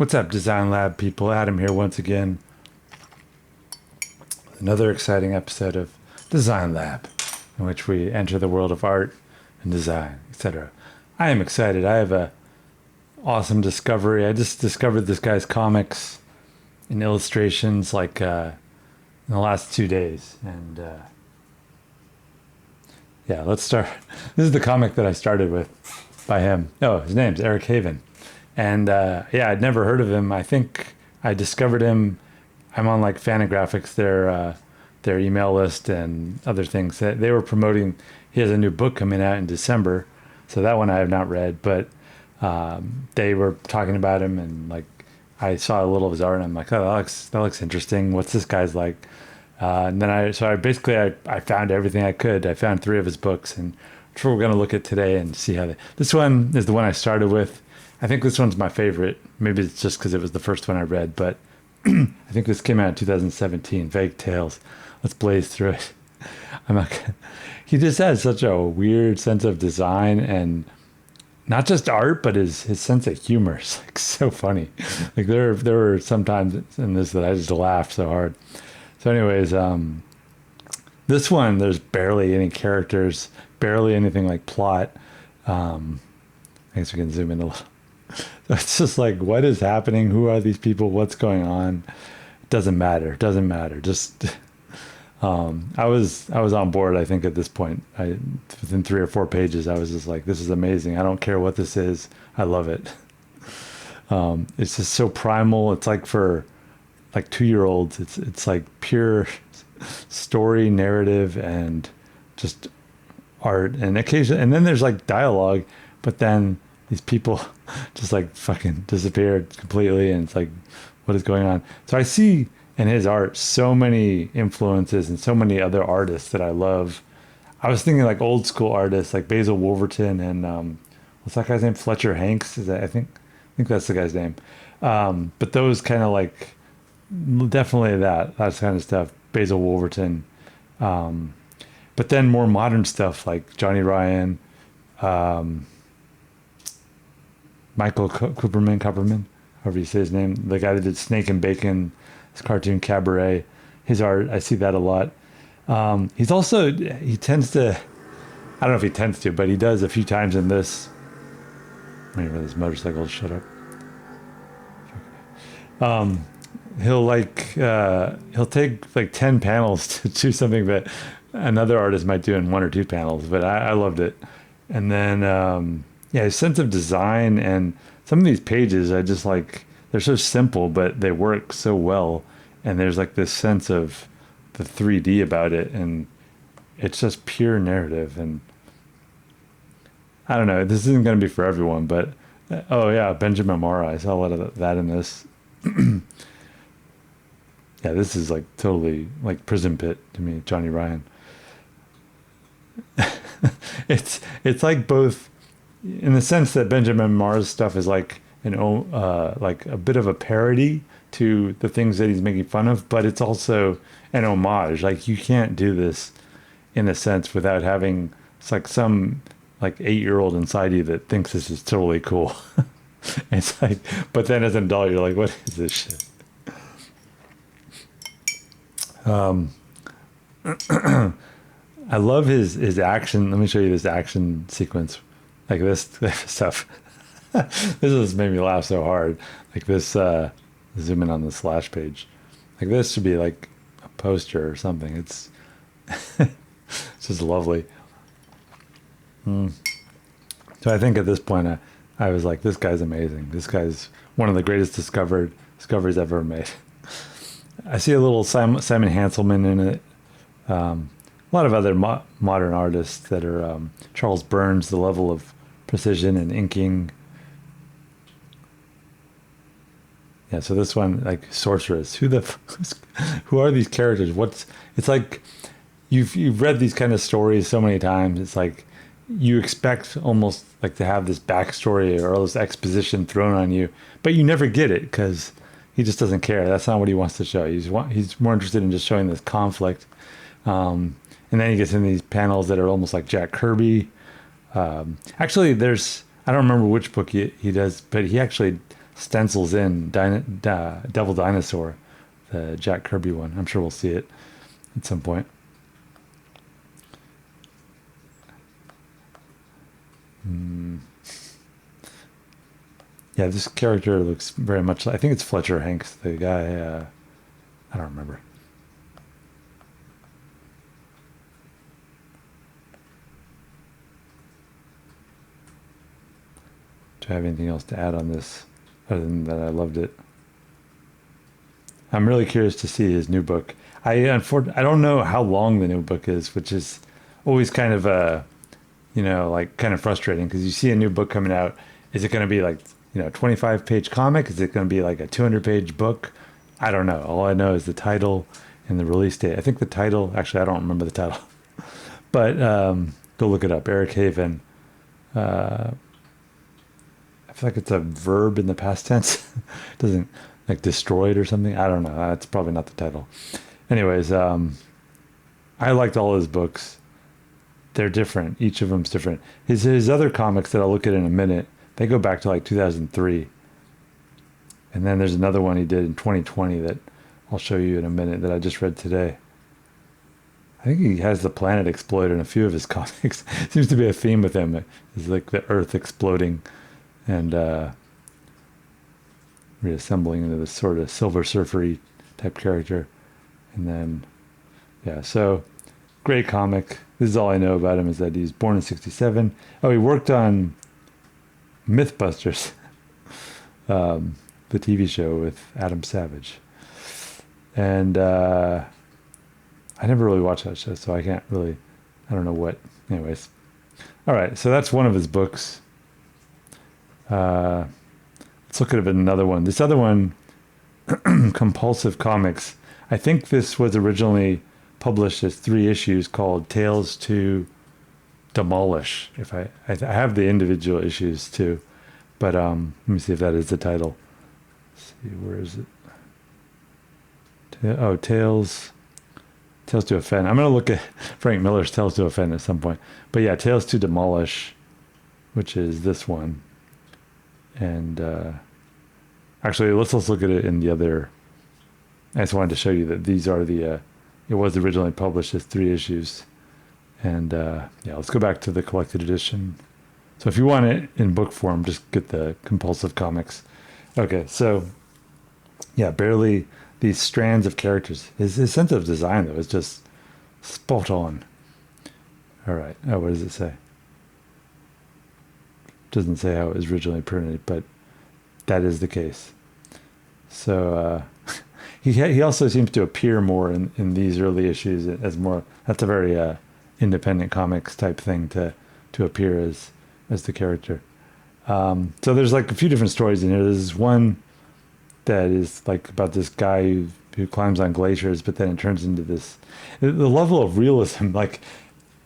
What's up, Design Lab people? Adam here once again. Another exciting episode of Design Lab, in which we enter the world of art and design, etc. I am excited. I have a awesome discovery. I just discovered this guy's comics and illustrations in the last 2 days. And yeah, let's start. This is the comic that I started with by him. Oh, his name's Eric Haven. And yeah, I'd never heard of him. I think I discovered him. I'm on like Fantagraphics, their email list and other things. They were promoting. He has a new book coming out in December, so that one I have not read. But they were talking about him, and like I saw a little of his art, and I'm like, oh, that looks interesting. What's this guy's like? And then I found everything I could. I found 3 of his books, and which we're going to look at today and see how this one is the one I started with. I think this one's my favorite. Maybe it's just because it was the first one I read, but I think this came out in 2017, Vague Tales. Let's blaze through it. I'm not gonna, he just has such a weird sense of design and not just art, but his sense of humor is like so funny. Like there were some times in this that I just laughed so hard. So anyways, this one, there's barely any characters, barely anything like plot. I guess we can zoom in a little. So it's just like, what is happening? Who are these people? What's going on? Doesn't matter. Just I was on board. I think at this point, within 3 or 4 pages, I was just like, this is amazing. I don't care what this is. I love it. It's just so primal. It's like for like 2-year-olds. It's like pure story, narrative, and just art. And occasionally, and then there's like dialogue, but then these people just like fucking disappeared completely, and it's like, what is going on? So I see in his art so many influences and so many other artists that I love. I was thinking like old school artists like Basil Wolverton and what's that guy's name? Fletcher Hanks. Is that I think that's the guy's name. But those kind of like definitely that kind of stuff. Basil Wolverton. But then more modern stuff like Johnny Ryan. Michael Cooperman, however you say his name, the guy that did Snake and Bacon, his cartoon Cabaret, his art, I see that a lot. He tends to, I don't know if he tends to, but he does a few times in this. Wait for this motorcycle to shut up. He'll take like 10 panels to do something that another artist might do in 1 or 2 panels, but I loved it. And then, yeah, his sense of design and some of these pages, I just like, they're so simple, but they work so well. And there's like this sense of the 3D about it. And it's just pure narrative. And I don't know, this isn't going to be for everyone, but oh yeah, Benjamin Mara. I saw a lot of that in this. Yeah, this is like totally like Prison Pit to me, Johnny Ryan. It's like both, in the sense that Benjamin Mars stuff is like like a bit of a parody to the things that he's making fun of, but it's also an homage. Like you can't do this in a sense without having it's like some like 8-year-old inside you that thinks this is totally cool. It's like, but then as an adult, you're like, what is this shit? I love his action. Let me show you this action sequence. Like this stuff. This has made me laugh so hard. Like this, zoom in on the slash page. Like this should be like a poster or something. It's it's just lovely. So I think at this point, I was like, this guy's amazing. This guy's one of the greatest discoveries ever made. I see a little Simon Hanselman in it. A lot of other modern artists that are Charles Burns, the level of precision and inking. Yeah, so this one, like Sorceress. Who are these characters? It's like you've read these kind of stories so many times. It's like you expect almost like to have this backstory or all this exposition thrown on you, but you never get it because he just doesn't care. That's not what he wants to show. He's more interested in just showing this conflict. And then he gets in these panels that are almost like Jack Kirby. Actually, I don't remember which book he does, but he actually stencils in Devil Dinosaur, the Jack Kirby one. I'm sure we'll see it at some point. Yeah, this character looks very much like, I think it's Fletcher Hanks, the guy, I don't remember. Do I have anything else to add on this other than that I loved it? I'm really curious to see his new book. I don't know how long the new book is, which is always kind of like kind of frustrating because you see a new book coming out. Is it going to be like 25-page comic? Is it going to be like a 200-page book? I don't know. All I know is the title and the release date. I think the title, actually, I don't remember the title, but go look it up. Eric Haven. I feel like it's a verb in the past tense. It doesn't, like destroyed or something. I don't know. That's probably not the title. Anyways, I liked all his books. They're different. Each of them's different. His other comics that I'll look at in a minute, they go back to like 2003. And then there's another one he did in 2020 that I'll show you in a minute that I just read today. I think he has the planet explode in a few of his comics. Seems to be a theme with him. It's like the Earth exploding and reassembling into this sort of Silver Surfer-y type character. And then, yeah, so great comic. This is all I know about him, is that he's born in 1967. Oh, he worked on Mythbusters, the TV show with Adam Savage. And I never really watched that show, so I can't really, I don't know what. Anyways. All right, so that's one of his books. Let's look at another one. This other one, Compulsive Comics. I think this was originally published as 3 issues called Tales to Demolish. If I have the individual issues too, but let me see if that is the title. Let's see, where is it? Tales to Offend. I'm going to look at Frank Miller's Tales to Offend at some point. But yeah, Tales to Demolish, which is this one. And actually, let's look at it in the other. I just wanted to show you that these are the. It was originally published as 3 issues, and yeah, let's go back to the collected edition. So if you want it in book form, just get the Compulsive Comics. Okay, so yeah, barely these strands of characters. His sense of design though is just spot on. All right. Oh, what does it say? Doesn't say how it was originally printed, but that is the case. So he also seems to appear more in these early issues as more. That's a very independent comics type thing to appear as the character. So there's like a few different stories in here. There's one that is like about this guy who climbs on glaciers, but then it turns into this. The level of realism, like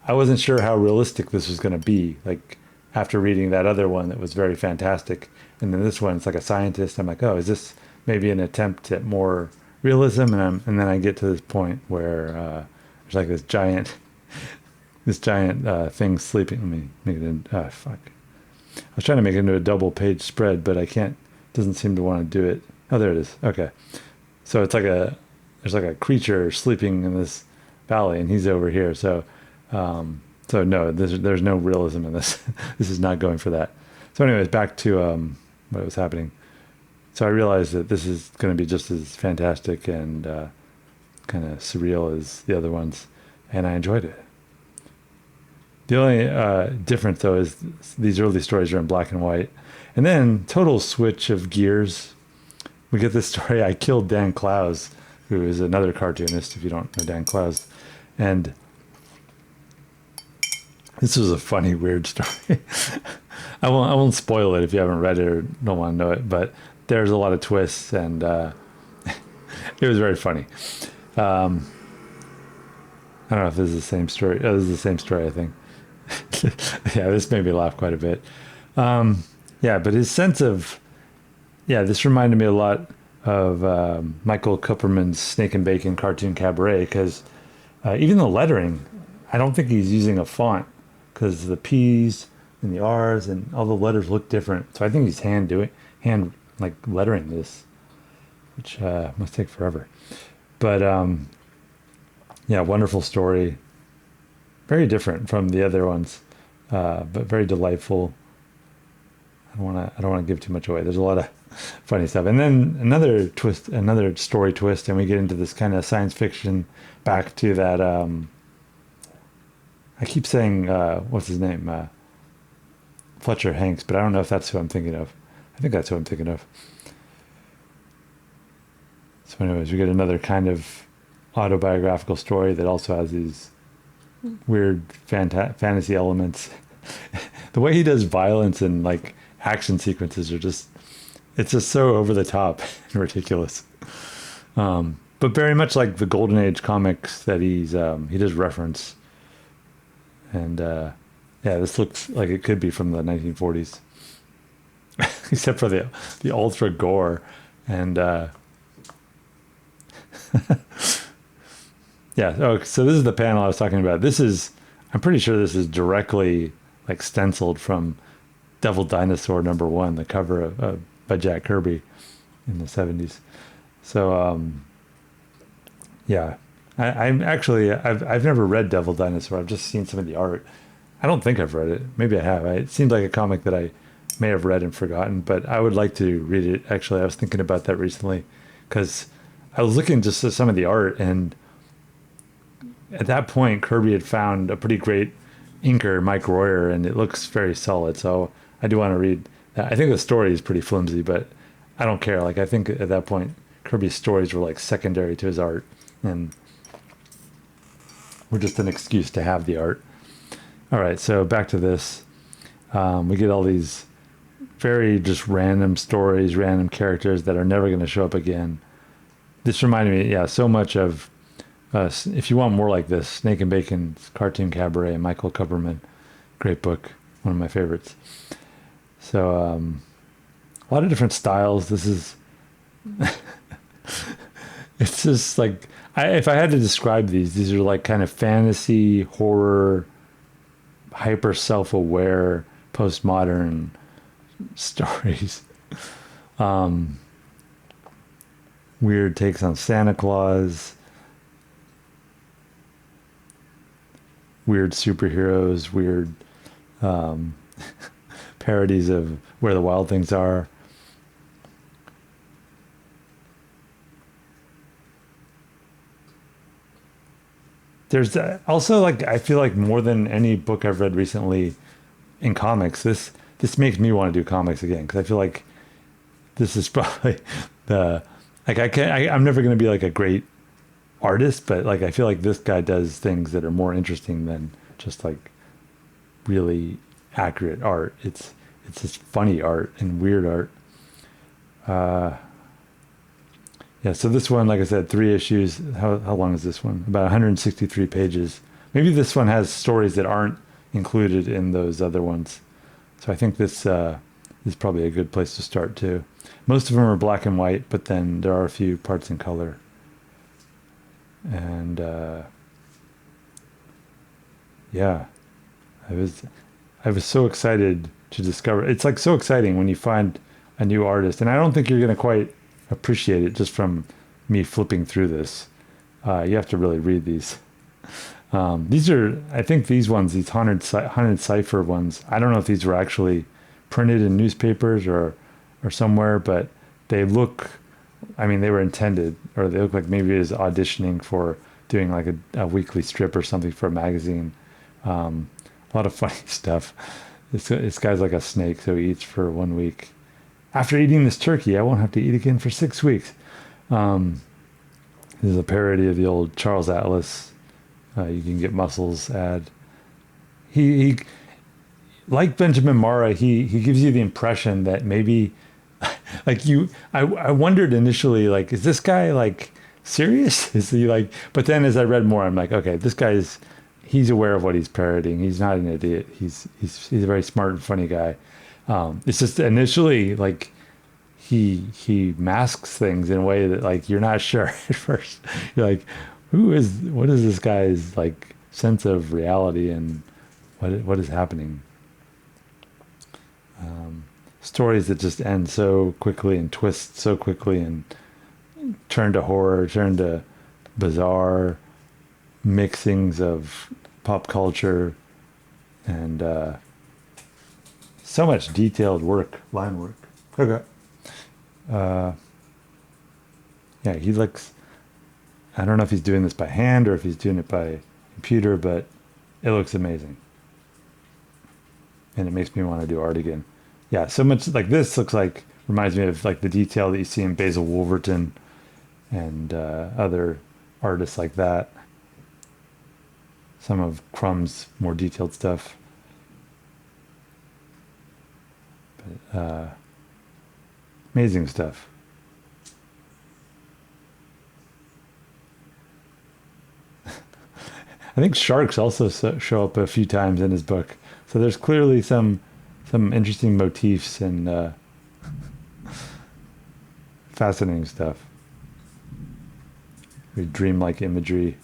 I wasn't sure how realistic this was going to be. Like after reading that other one that was very fantastic, and then this one, it's like a scientist. I'm like, oh, is this maybe an attempt at more realism? And then I get to this point where there's like this giant thing sleeping. Let me make it in. Fuck. I was trying to make it into a double page spread, but I can't. Doesn't seem to want to do it. Oh, there it is. Okay. So it's like there's like a creature sleeping in this valley, and he's over here. So no, there's no realism in this. This is not going for that. So anyways, back to what was happening. So I realized that this is going to be just as fantastic and kind of surreal as the other ones, and I enjoyed it. The only difference, though, is these early stories are in black and white. And then, total switch of gears. We get this story, I Killed Dan Clowes, who is another cartoonist, if you don't know Dan Clowes. And this was a funny, weird story. I won't spoil it if you haven't read it or don't want to know it, but there's a lot of twists, and it was very funny. I don't know if this is the same story. Oh, this is the same story, I think. Yeah, this made me laugh quite a bit. Yeah, but his sense of, this reminded me a lot of Michael Kupperman's Snake and Bacon cartoon Cabaret, because even the lettering, I don't think he's using a font, because the P's and the R's and all the letters look different. So I think he's hand like lettering this, which must take forever. But yeah, wonderful story. Very different from the other ones, but very delightful. I don't want to give too much away. There's a lot of funny stuff, and then another story twist, and we get into this kind of science fiction. Back to that. I keep saying what's his name, Fletcher Hanks, but I don't know if that's who I'm thinking of. I think that's who I'm thinking of. So, anyways, we get another kind of autobiographical story that also has these weird fantasy elements. The way he does violence and like action sequences are it's just so over the top and ridiculous. But very much like the Golden Age comics that he does reference. And yeah, this looks like it could be from the 1940s, except for the ultra gore and yeah. Oh, so this is the panel I was talking about. I'm pretty sure this is directly like stenciled from Devil Dinosaur #1, the cover by Jack Kirby in the 70s. So yeah, I'm actually I've never read Devil Dinosaur. I've just seen some of the art. I don't think I've read it. Maybe I have. It seems like a comic that I may have read and forgotten, but I would like to read it. Actually, I was thinking about that recently because I was looking just at some of the art, and at that point, Kirby had found a pretty great inker, Mike Royer, and it looks very solid. So I do want to read that. I think the story is pretty flimsy, but I don't care. Like, I think at that point, Kirby's stories were like secondary to his art, and were just an excuse to have the art. All right, so back to this. We get all these very just random stories, random characters that are never going to show up again. This reminded me, yeah, so much of, if you want more like this, Snake and Bacon's Cartoon Cabaret, Michael Kupperman. Great book, one of my favorites. So a lot of different styles. This is, it's just like, if I had to describe these are like kind of fantasy, horror, hyper self-aware, postmodern stories. Weird takes on Santa Claus, weird superheroes, weird parodies of Where the Wild Things Are. There's also, like, I feel like more than any book I've read recently in comics, this makes me want to do comics again, because I feel like this is probably I'm never going to be like a great artist, but like I feel like this guy does things that are more interesting than just like really accurate art. It's just funny art and weird art. Yeah, so this one, like I said, 3 issues. How long is this one? About 163 pages. Maybe this one has stories that aren't included in those other ones. So I think this is probably a good place to start too. Most of them are black and white, but then there are a few parts in color. And yeah, I was so excited to discover. It's like so exciting when you find a new artist, and I don't think you're going to quite appreciate it just from me flipping through this. You have to really read these. These are, I think these ones, these haunted cipher ones, I don't know if these were actually printed in newspapers or somewhere, but they look, I mean, they were intended, or they look like maybe it was auditioning for doing like a weekly strip or something for a magazine. A lot of funny stuff. This guy's like a snake, so he eats for 1 week. After eating this turkey, I won't have to eat again for 6 weeks. This is a parody of the old Charles Atlas You Can Get Muscles ad. He like Benjamin Marra, he gives you the impression that maybe like I wondered initially, like, is this guy like serious? Is he like, but then as I read more, I'm like, okay, this guy's, he's aware of what he's parodying. He's not an idiot. He's a very smart and funny guy. It's just initially like he masks things in a way that like you're not sure at first. You're like, what is this guy's like sense of reality and what is happening? stories that just end so quickly and twist so quickly and turn to horror, turn to bizarre mixings of pop culture and so much detailed work, line work. Okay. Yeah, he looks. I don't know if he's doing this by hand or if he's doing it by computer, but it looks amazing. And it makes me want to do art again. Yeah, so much like this looks like, reminds me of like the detail that you see in Basil Wolverton and other artists like that. Some of Crumb's more detailed stuff. But, amazing stuff. I think sharks also show up a few times in his book. So there's clearly some interesting motifs and fascinating stuff. Very dreamlike imagery.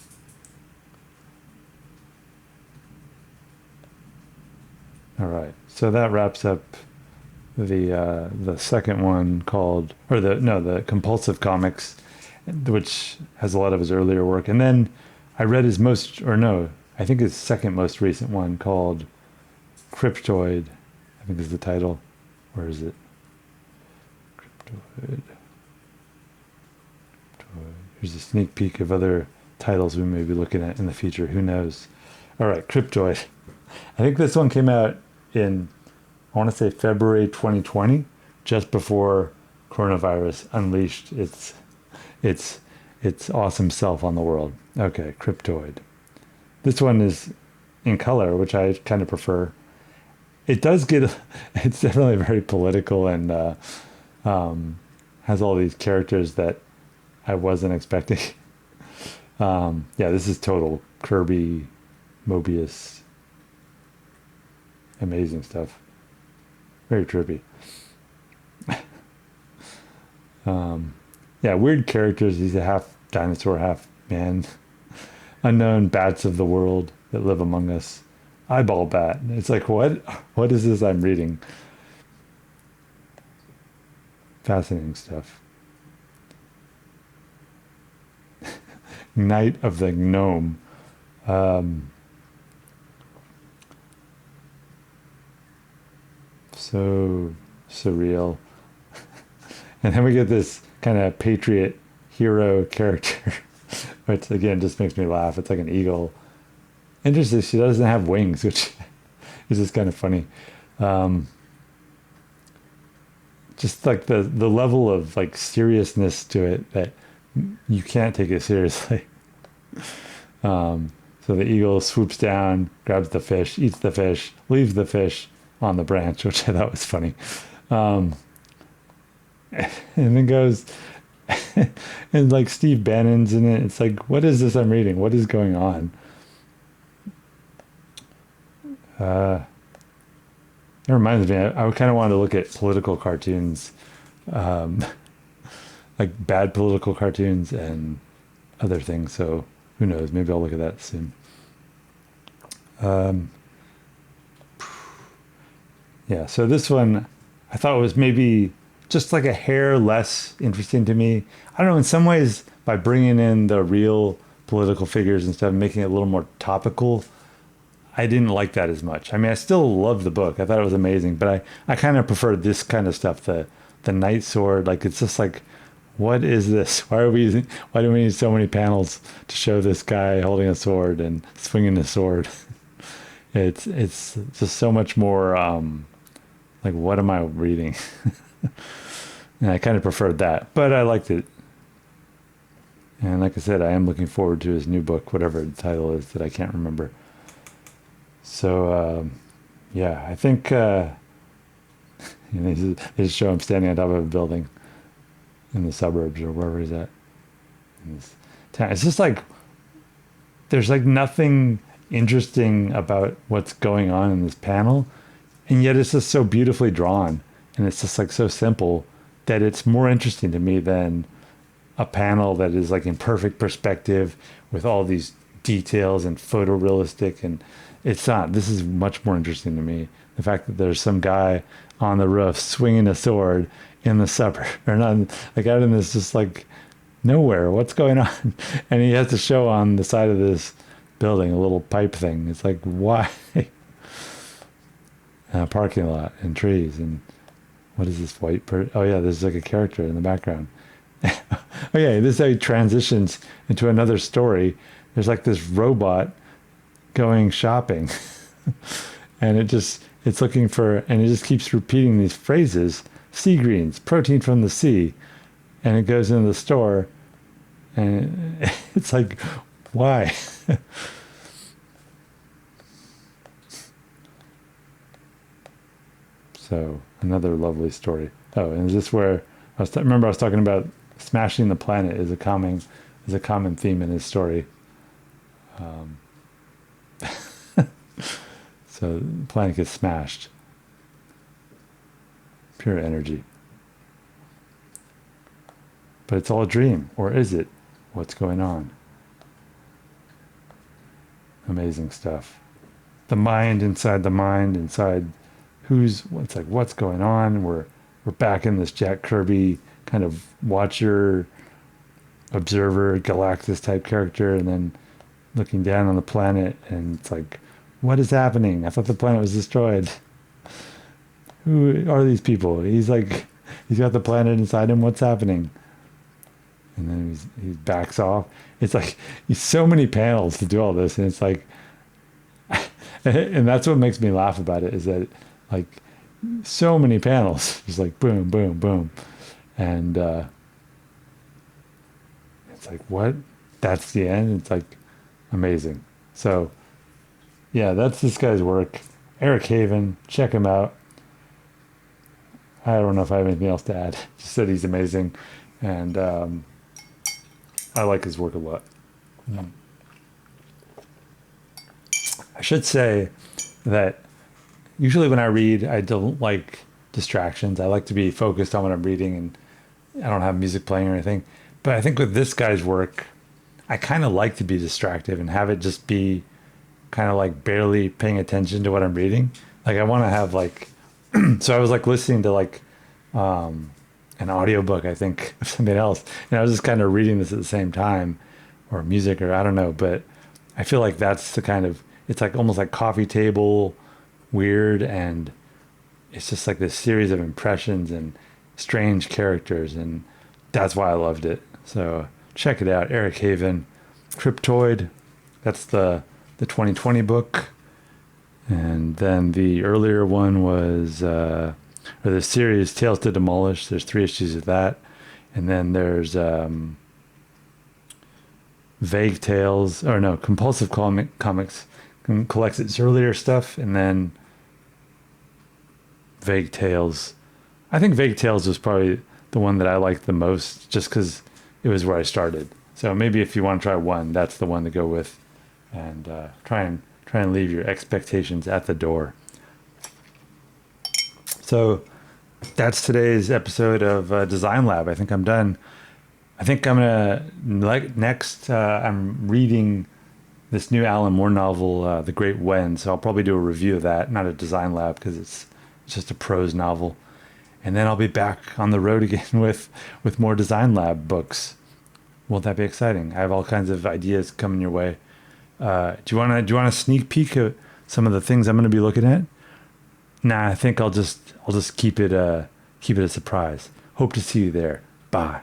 All right, so that wraps up the second one called, or the Compulsive Comics, which has a lot of his earlier work, and then I read his I think his second most recent one called Cryptoid, I think is the title. Where is it? Cryptoid. Here's a sneak peek of other titles we may be looking at in the future. Who knows? All right, Cryptoid. I think this one came out in, I want to say February 2020, just before coronavirus unleashed its awesome self on the world. Okay, Cryptoid. This one is in color, which I kind of prefer. It does get, it's definitely very political and has all these characters that I wasn't expecting. Yeah, this is total Kirby, Mobius, amazing stuff. Very trippy. Yeah, weird characters. He's a half dinosaur, half man. Unknown bats of the world that live among us. Eyeball bat. It's like, what is this I'm reading? Fascinating stuff. Night of the Gnome. So surreal. And then we get this kind of patriot hero character, which again just makes me laugh. It's like an eagle. Interesting, she doesn't have wings, which is just kind of funny. Just like the level of like seriousness to it that you can't take it seriously. So the eagle swoops down, grabs the fish, eats the fish, leaves the fish on the branch, which I thought was funny. And then goes and like Steve Bannon's in it. It's like, what is this I'm reading? What is going on? It reminds me, I kind of wanted to look at political cartoons, like bad political cartoons and other things. So who knows? Maybe I'll look at that soon. Yeah, so this one I thought was maybe just like a hair less interesting to me. I don't know, in some ways, by bringing in the real political figures and stuff, making it a little more topical, I didn't like that as much. I mean, I still loved the book. I thought it was amazing, but I kind of prefer this kind of stuff, the Night Sword. Like, it's just like, what is this? Why do we need so many panels to show this guy holding a sword and swinging a sword? It's just so much more, like, what am I reading? And I kind of preferred that, but I liked it. And like I said, I am looking forward to his new book, whatever the title is that I can't remember. So, yeah, I think they just show him standing on top of a building in the suburbs or wherever he's at. It's just like, there's like nothing interesting about what's going on in this panel. And yet it's just so beautifully drawn. And it's just like so simple that it's more interesting to me than a panel that is like in perfect perspective with all these details and photorealistic. And it's not. This is much more interesting to me. The fact that there's some guy on the roof swinging a sword in the suburb, or not, like out in this just like nowhere. What's going on? And he has to show on the side of this building a little pipe thing. It's like, why? Parking lot and trees and what is this white person? Oh yeah, there's like a character in the background. Oh yeah, this is how he transitions into another story. There's like this robot going shopping, and it's looking for, and it just keeps repeating these phrases: sea greens, protein from the sea, and it goes into the store, and it's like, why? So another lovely story. Oh, and is this where remember I was talking about smashing the planet is a common theme in his story. So the planet gets smashed. Pure energy. But it's all a dream, or is it? What's going on? Amazing stuff. The mind, inside what's going on? We're back in this Jack Kirby kind of watcher, observer, Galactus type character, and then looking down on the planet, and it's like, what is happening? I thought the planet was destroyed. Who are these people? He's got the planet inside him. What's happening? And then he backs off. It's like so many panels to do all this, and it's like, and that's what makes me laugh about it, is that like so many panels, just like boom, boom, boom, and it's like, what? That's the end. It's like amazing. So yeah, that's this guy's work. Eric Haven, check him out. I don't know if I have anything else to add. Just that he's amazing, and I like his work a lot. I should say that usually when I read, I don't like distractions. I like to be focused on what I'm reading, and I don't have music playing or anything. But I think with this guy's work, I kind of like to be distracted and have it just be kind of like barely paying attention to what I'm reading. Like I want to have like, so I was like listening to like an audiobook, I think, of something else. And I was just kind of reading this at the same time, or music, or I don't know. But I feel like that's the kind of, it's like almost like coffee table weird, and it's just like this series of impressions and strange characters, and that's why I loved it. So check it out. Eric Haven, Cryptoid. That's the 2020 book. And then the earlier one was, or the series Tales to Demolish. There's 3 issues of that. And then there's Vague Tales, or no, Compulsive Comics collects its earlier stuff, and then Vague Tales. I think Vague Tales was probably the one that I liked the most, just because it was where I started. So maybe if you want to try one, that's the one to go with, and try and leave your expectations at the door. So that's today's episode of Design Lab. I think I'm done. I think I'm gonna next. I'm reading this new Alan Moore novel, The Great When. So I'll probably do a review of that, not a Design Lab, because it's just a prose novel. And then I'll be back on the road again with more Design Lab books. Won't that be exciting? I have all kinds of ideas coming your way. Do you want to sneak peek at some of the things I'm going to be looking at? Nah, I think I'll just keep it a surprise. Hope to see you there. Bye.